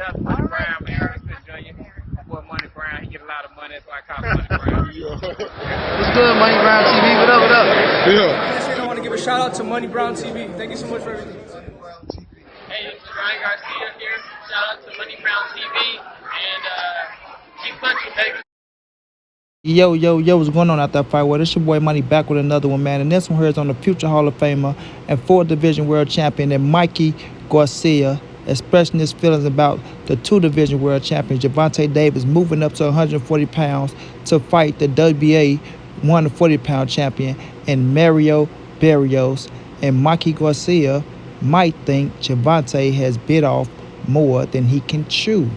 Shout out to Money Brown, man. Respect Junior. My boy Money Brown, he get a lot of money, that's why I call him Money Brown. What's good, Money Brown TV? What up, what up? I want to give a shout out to Money Brown TV. Thank you so much for everything. Hey, this is Mikey Garcia here. Shout out to Money Brown TV. And keep punching, baby. Yo, what's going on out there, fight world? It's your boy Money back with another one, man. And this one here is on the future Hall of Famer and 4th Division World Champion, and Mikey Garcia, expressing his feelings about the 2 Division World Champion, Gervonta Davis, moving up to 140 pounds to fight the WBA 140-pound champion, and Mario Barrios. And Mikey Garcia might think Gervonta has bit off more than he can chew.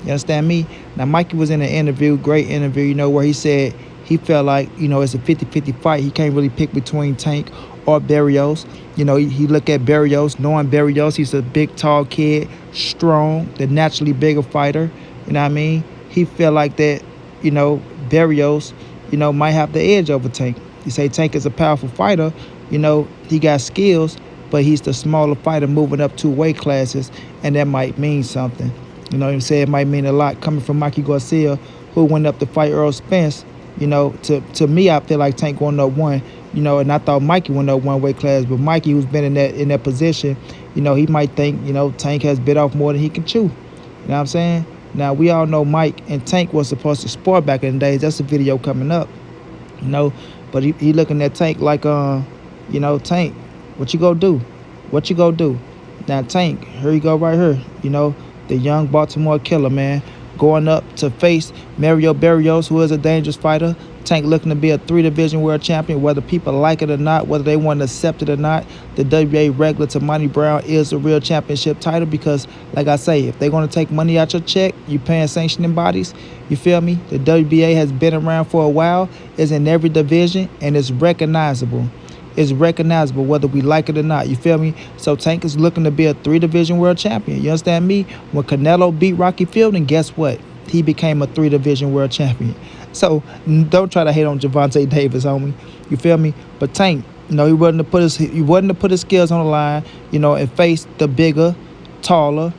You understand me? Now, Mikey was in an interview, great interview, where he said he felt like, it's a 50-50 fight. He can't really pick between Tank or Barrios. He look at Barrios, knowing Barrios, he's a big, tall kid, strong, the naturally bigger fighter. You know what I mean? He felt like that, Barrios, might have the edge over Tank. You say Tank is a powerful fighter, he got skills, but he's the smaller fighter moving up 2 weight classes, and that might mean something. You know what I'm saying? It might mean a lot coming from Mikey Garcia, who went up to fight Earl Spence. To me, I feel like Tank went up 1, and I thought Mikey went up 1 weight class, but Mikey, who's been in that position, he might think, Tank has bit off more than he can chew. You know what I'm saying? Now, we all know Mike and Tank was supposed to spar back in the days. That's a video coming up, but he looking at Tank like, Tank, what you gonna do? What you gonna do? Now, Tank, here you go right here, the young Baltimore killer, man, going up to face Mario Barrios, who is a dangerous fighter. Tank looking to be a 3-division world champion, whether people like it or not, whether they want to accept it or not. The WBA regular to Money Brown is a real championship title because, like I say, if they're going to take money out your check, you paying sanctioning bodies. You feel me? The WBA has been around for a while, is in every division, and it's recognizable. It's recognizable whether we like it or not. You feel me? So Tank is looking to be a 3-division world champion. You understand me? When Canelo beat Rocky Fielding, guess what? He became a 3-division world champion. So don't try to hate on Gervonta Davis, homie. You feel me? But Tank, he wasn't to put his skills on the line, and face the bigger, taller,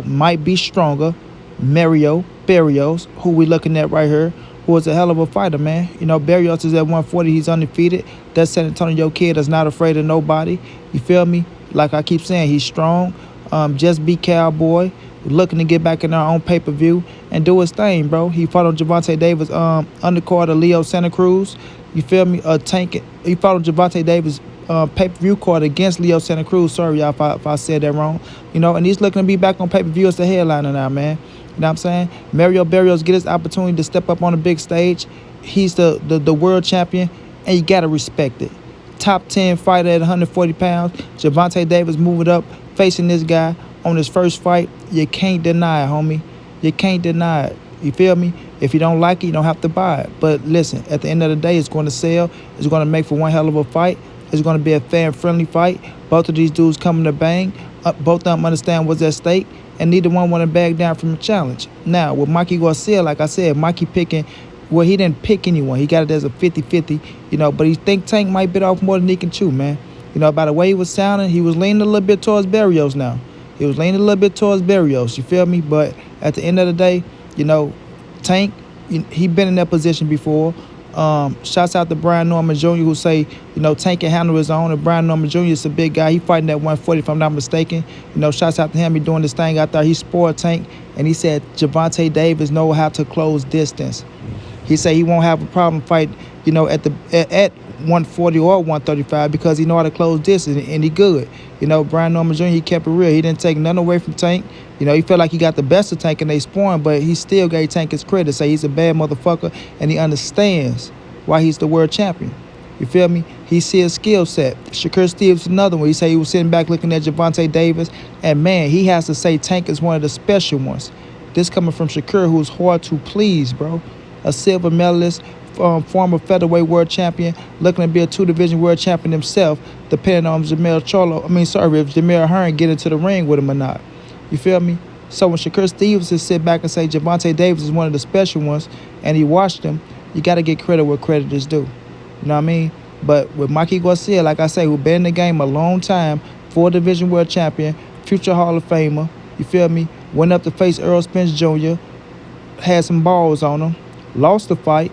might be stronger Mario Barrios, who we looking at right here, who is a hell of a fighter, man. Barrios is at 140. He's undefeated. That San Antonio kid is not afraid of nobody. You feel me? Like I keep saying, he's strong. Just be cowboy. Looking to get back in our own pay-per-view and do his thing, bro. He fought on Gervonta Davis undercard of Leo Santa Cruz. You feel me? Tank. He fought on Gervonta Davis pay-per-view card against Leo Santa Cruz. Sorry, y'all, if I said that wrong. And he's looking to be back on pay-per-view as the headliner now, man. You know what I'm saying? Mario Barrios get his opportunity to step up on the big stage. He's the world champion, and you got to respect it. Top 10 fighter at 140 pounds. Gervonta Davis moving up, facing this guy on his first fight. You can't deny it, homie. You can't deny it. You feel me? If you don't like it, you don't have to buy it. But listen, at the end of the day, it's going to sell. It's going to make for one hell of a fight. It's going to be a fan-friendly fight. Both of these dudes coming to bang. Both of them understand what's at stake, and neither one want to back down from the challenge. Now, with Mikey Garcia, like I said, Mikey picking, well, he didn't pick anyone. He got it as a 50-50, but he think Tank might bit off more than he can chew, man. By the way he was sounding, he was leaning a little bit towards Barrios now. He was leaning a little bit towards Barrios, you feel me? But at the end of the day, Tank, he been in that position before. Shouts out to Brian Norman Jr., who say, Tank can handle his own. And Brian Norman Jr. is a big guy. He fighting at 140, if I'm not mistaken. Shouts out to him. He doing this thing out there. He spoiled Tank, and he said Gervonta Davis know how to close distance. He said he won't have a problem fight, at 140 or 135 because he know how to close distance, and he good. Brian Norman Jr., he kept it real. He didn't take nothing away from Tank. He felt like he got the best of Tank and they sparring, but he still gave Tank his credit. Say he's a bad motherfucker, and he understands why he's the world champion. You feel me? He see his skill set. Shakur Stevenson, another one. He said he was sitting back looking at Gervonta Davis, and man, he has to say Tank is one of the special ones. This coming from Shakur, who's hard to please, bro. A silver medalist, former featherweight world champion, looking to be a 2-division world champion himself, depending on if Jamel Hearn get into the ring with him or not. You feel me? So when Shakur Stevenson sit back and say Gervonta Davis is one of the special ones, and he watched him, you got to get credit where credit is due. You know what I mean? But with Mikey Garcia, like I say, who been in the game a long time, 4-division world champion, future Hall of Famer, You feel me? Went up to face Earl Spence Jr., had some balls on him, lost the fight,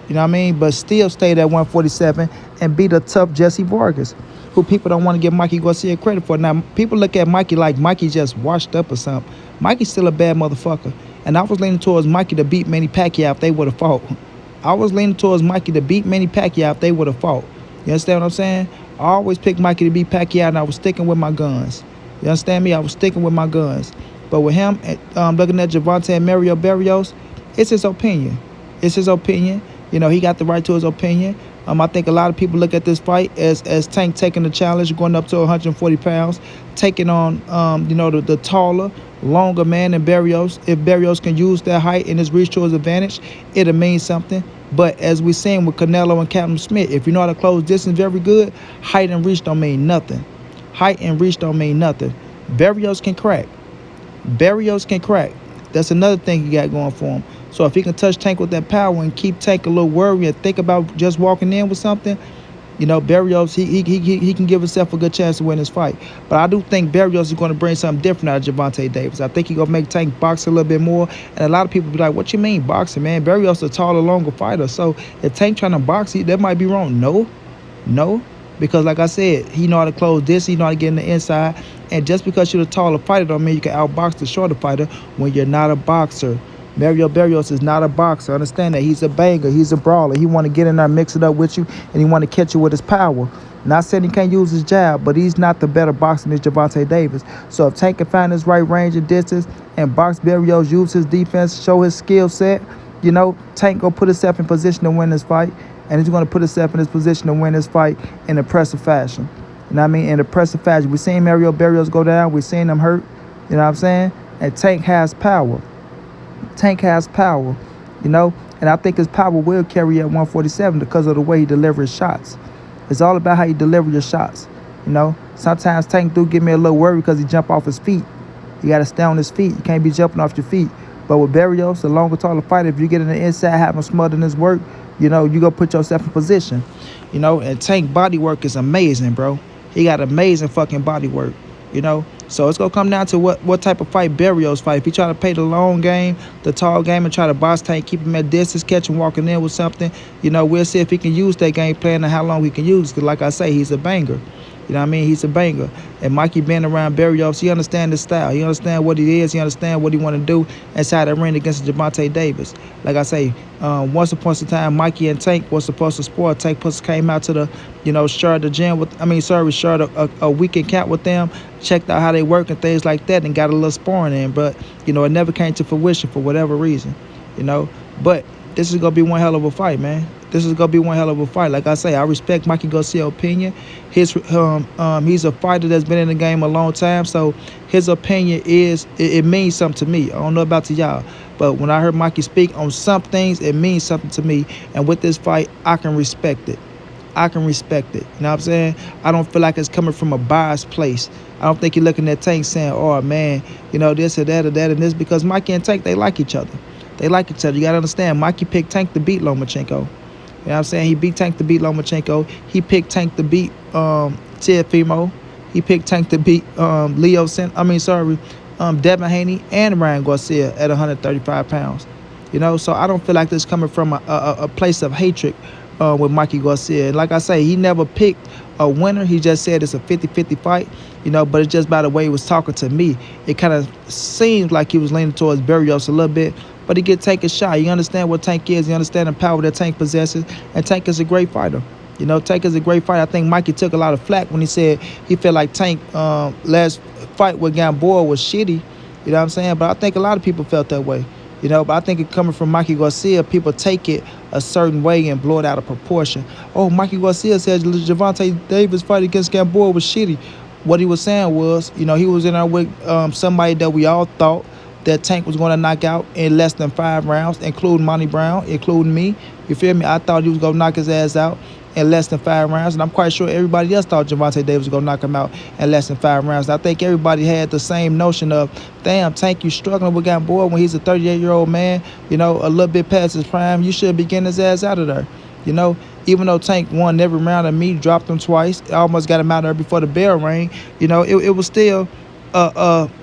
you know what I mean? But still stayed at 147 and beat a tough Jesse Vargas, who people don't want to give Mikey Garcia credit for. Now, people look at Mikey like Mikey just washed up or something. Mikey's still a bad motherfucker. And I was leaning towards Mikey to beat Manny Pacquiao if they would have fought. I was leaning towards Mikey to beat Manny Pacquiao if they would have fought. You understand what I'm saying? I always picked Mikey to beat Pacquiao, and I was sticking with my guns. You understand me? I was sticking with my guns. But with him, looking at Gervonta and Mario Barrios, it's his opinion. It's his opinion. You know, he got the right to his opinion. I think a lot of people look at this fight as Tank taking the challenge, going up to 140 pounds, taking on, the taller, longer man than Barrios. If Barrios can use that height and his reach to his advantage, it'll mean something. But as we're seeing with Canelo and Captain Smith, if you know how to close distance very good, height and reach don't mean nothing. Height and reach don't mean nothing. Barrios can crack. Barrios can crack. That's another thing he got going for him. So if he can touch Tank with that power and keep Tank a little worried and think about just walking in with something, you know, Barrios, he can give himself a good chance to win this fight. But I do think Barrios is going to bring something different out of Gervonta Davis. I think he's going to make Tank box a little bit more. And a lot of people be like, what you mean boxing, man? Barrios is a taller, longer fighter. So if Tank trying to box, that might be wrong. No. Because like I said, he know how to close this, he know how to get in the inside. And just because you're the taller fighter don't mean you can outbox the shorter fighter when you're not a boxer. Mario Barrios is not a boxer. Understand that. He's a banger. He's a brawler. He want to get in there, mix it up with you, and he want to catch you with his power. Not saying he can't use his jab, but he's not the better boxer than Gervonta Davis. So if Tank can find his right range and distance and box Barrios, use his defense, show his skill set, you know, Tank gonna put himself in position to win this fight, and he's gonna put himself in his position to win this fight in impressive fashion. You know what I mean? In impressive fashion. We've seen Mario Barrios go down. We've seen him hurt. You know what I'm saying? And Tank has power. Tank has power, you know, and I think his power will carry at 147 because of the way he delivers shots. It's all about how you deliver your shots, you know. Sometimes Tank do give me a little worry because he jump off his feet. You got to stay on his feet. You can't be jumping off your feet. But with Barrios, the longer, taller fighter, if you get in the inside, have him smothering his work, you know, you go put yourself in position, you know. And Tank body work is amazing, bro. He got amazing fucking body work, you know. So it's going to come down to what type of fight Barrios fight. If he try to play the long game, the tall game, and try to box Tank, keep him at distance, catch him walking in with something, you know, we'll see if he can use that game plan and how long he can use it. Because like I say, he's a banger. You know what I mean? He's a banger. And Mikey being around Barrios, he understands his style. He understands what he is. He understands what he want to do inside that ring against Gervonta Davis. Like I say, once upon a time, Mikey and Tank was supposed to spar. Tank came out to the, shared the gym shared a weekend camp with them, checked out how they work and things like that, and got a little sparring in. But, it never came to fruition for whatever reason, But this is going to be one hell of a fight, man. This is going to be one hell of a fight. Like I say, I respect Mikey Garcia's opinion. He's a fighter that's been in the game a long time, so his opinion it means something to me. I don't know about to y'all, but when I heard Mikey speak on some things, it means something to me. And with this fight, I can respect it. I can respect it. You know what I'm saying? I don't feel like it's coming from a biased place. I don't think you're looking at Tank saying, oh, man, this or that or that and this, because Mikey and Tank, they like each other. They like each other. You got to understand, Mikey picked Tank to beat Lomachenko. You know what I'm saying? He beat Tank to beat Lomachenko. He picked Tank to beat Teofimo. He picked Tank to beat Devin Haney and Ryan Garcia at 135 pounds. So I don't feel like this coming from a place of hatred with Mikey Garcia. Like I say, he never picked a winner. He just said it's a 50-50 fight, but it's just by the way he was talking to me. It kind of seems like he was leaning towards Barrios a little bit. But he get Tank a shot. You understand what Tank is. You understand the power that Tank possesses. And Tank is a great fighter. Tank is a great fighter. I think Mikey took a lot of flack when he said he felt like Tank last fight with Gamboa was shitty. You know what I'm saying? But I think a lot of people felt that way. But I think it coming from Mikey Garcia, people take it a certain way and blow it out of proportion. Oh, Mikey Garcia said Gervonta Davis' fight against Gamboa was shitty. What he was saying was, he was in there with somebody that we all thought that Tank was going to knock out in less than 5 rounds, including Monty Brown, including me. You feel me? I thought he was going to knock his ass out in less than 5 rounds, and I'm quite sure everybody else thought Gervonta Davis was going to knock him out in less than 5 rounds. I think everybody had the same notion of, damn, Tank, you struggling with Gamboa when he's a 38-year-old man, a little bit past his prime. You should be getting his ass out of there, Even though Tank won every round and me dropped him twice, I almost got him out of there before the bell rang, it was still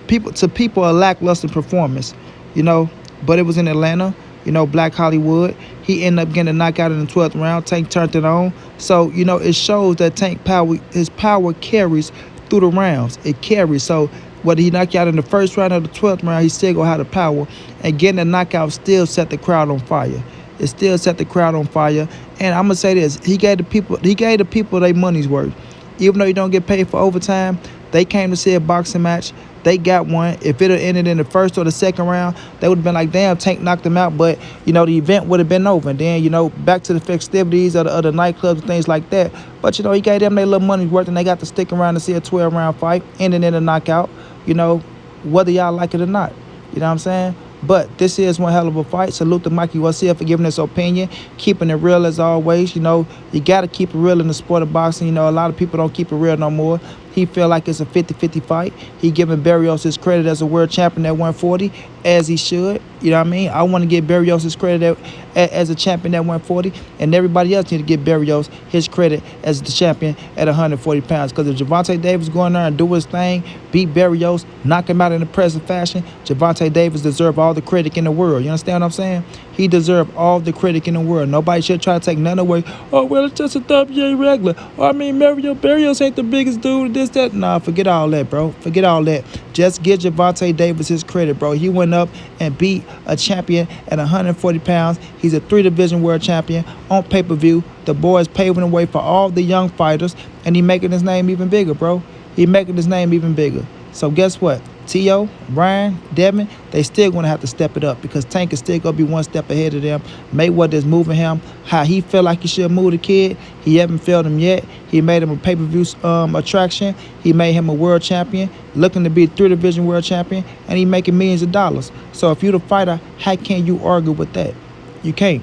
people a lackluster performance, you know. But it was in Atlanta, you know, Black Hollywood. He ended up getting a knockout in the 12th round. Tank turned it on. So, you know, it shows that Tank power, his power carries through the rounds. It carries. So whether he knocked you out in the first round or the 12th round, he still gonna have the power. And getting a knockout still set the crowd on fire. It still set the crowd on fire. And I'm gonna say this: he gave the people their money's worth. Even though you don't get paid for overtime, they came to see a boxing match. They got one. If it had ended in the first or the second round, they would have been like, damn, Tank knocked him out. But, you know, the event would have been over. And then, you know, back to the festivities of the other nightclubs and things like that. But, you know, he gave them their little money's worth, and they got to stick around to see a 12-round fight, ending in a knockout, you know, whether y'all like it or not. You know what I'm saying? But this is one hell of a fight. Salute to Mikey Garcia for giving his opinion, keeping it real as always. You know, you got to keep it real in the sport of boxing. You know, a lot of people don't keep it real no more. He feel like it's a 50-50 fight. He giving Barrios his credit as a world champion at 140, as he should. You know what I mean? I want to give Barrios his credit as a champion at 140, and everybody else need to give Barrios his credit as the champion at 140 pounds. Because if Gervonta Davis go in there and do his thing, beat Barrios, knock him out in impressive fashion, Gervonta Davis deserve all the credit in the world. You understand what I'm saying? He deserve all the credit in the world. Nobody should try to take none away. Oh, well, it's just a WA regular. Or, I mean, Barrios ain't the biggest dude, this, that. Nah, forget all that, bro. Forget all that. Just give Gervonta Davis his credit, bro. He went up and beat a champion at 140 pounds. He's a 3-division world champion on pay-per-view. The boy is paving the way for all the young fighters, and he making his name even bigger, bro. He making his name even bigger. So guess what? T.O., Brian, Devin, they still going to have to step it up because Tank is still going to be one step ahead of them. Mayweather is moving him how he feel like he should move the kid. He haven't failed him yet. He made him a pay-per-view attraction. He made him a world champion, looking to be a 3-division world champion, and he making millions of dollars. So if you're the fighter, how can you argue with that? You can't.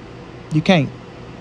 You can't.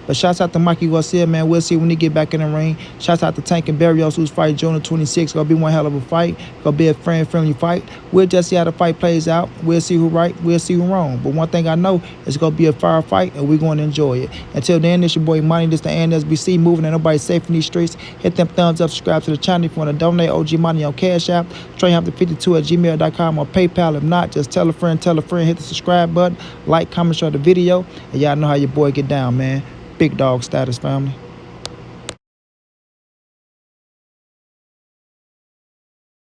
But shouts out to Mikey Garcia, man. We'll see when he get back in the ring. Shouts out to Tank and Barrios, who's fighting June the 26th. Gonna be one hell of a fight. Gonna be a friendly fight. We'll just see how the fight plays out. We'll see who right. We'll see who wrong. But one thing I know, it's gonna be a fire fight, and we're gonna enjoy it. Until then, it's your boy Money. This the NSBC moving, and nobody's safe in these streets. Hit them thumbs up, subscribe to the channel if you want to donate. OG Money on Cash App. TreyHumpton52@gmail.com or PayPal. If not, just tell a friend. Hit the subscribe button. Like, comment, share the video. And y'all know how your boy get down, man. Big dog status, family.